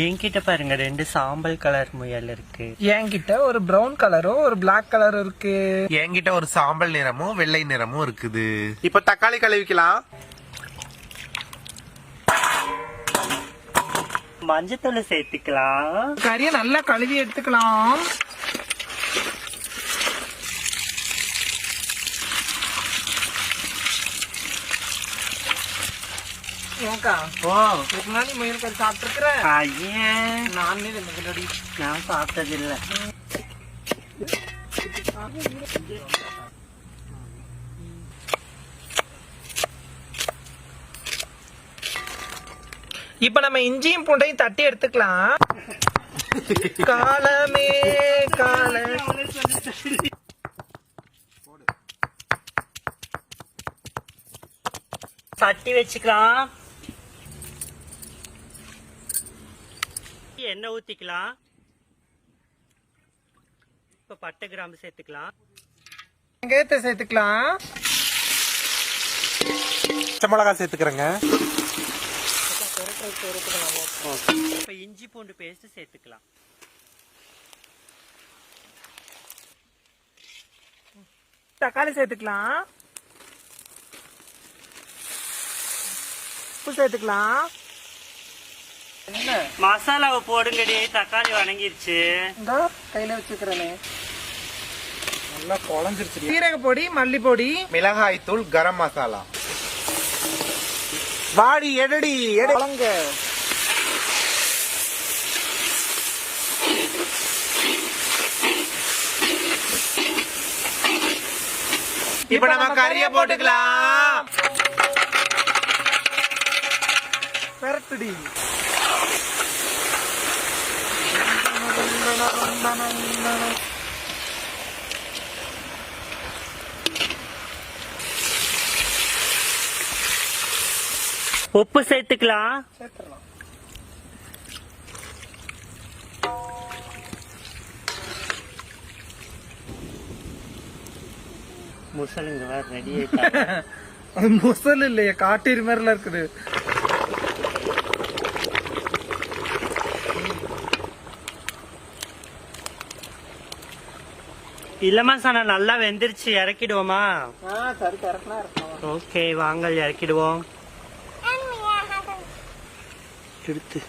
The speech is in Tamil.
என்கிட்ட பாருங்க 2 சாம்பல் கலர் முயல் இருக்கு. என்கிட்ட ஒரு பிரவுன் கலரும் ஒரு பிளாக் கலரும் இருக்கு. என்கிட்ட ஒரு சாம்பல் நிறமும் வெள்ளை நிறமும் இருக்குது. இப்ப தக்காளி கழுவிக்கலாம். மஞ்சத்தூள் சேர்த்துக்கலாம். கறியை நல்லா கழுவி எடுத்துக்கலாம். ஏக்கா இதுக்கு முன்னாடி முயல் கறி சாப்பிட்டுருக்கிறேன். நானே முன்னாடி நான் சாப்பிட்டது இல்ல. இப்ப நம்ம இஞ்சியும் பூண்டையும் தட்டி எடுத்துக்கலாம். காலமே கால தட்டி வச்சுக்கலாம். எண்ணெய் ஊத்திக்கலாம். இப்ப பட்டை கிராம்பு சேர்த்துக்கலாம். வெங்காயத்தை சேர்த்துக்கலாம். பச்சை மிளகா சேர்த்துக்கிறேங்க. இப்ப இஞ்சி பூண்டு பேஸ்ட் சேர்த்துக்கலாம். தக்காளி சேர்த்துக்கலாம். உப்பு சேர்த்துக்கலாம். மசாலாவை போடுங்கடி. தக்காளி வணங்கிருச்சு. இந்த கையில வச்சுக்கிறேனே. நல்லா குழஞ்சிருச்சு. சீரக பொடி, மல்லி பொடி, மிளகாய் தூள், கரம் மசாலா. வாடி எடடி வளங்க. இப்ப நம்ம கறியை போட்டுக்கலாம். பெரட்டுடி. உப்பு சேர்த்துக்கலாம். சேர்த்துடலாம். முசலுங்க வேற ரெடி ஆயிட்டாங்க. அது முசல் இல்லையா, காட்டீர் மாதிரில இருக்குது. இல்லமா சானா நல்லா வெந்துருச்சு. இறக்கிடுவோமா? சரி கரெக்டா இருக்கும். ஓகே வாங்க இறக்கிடுவோம். எடுத்து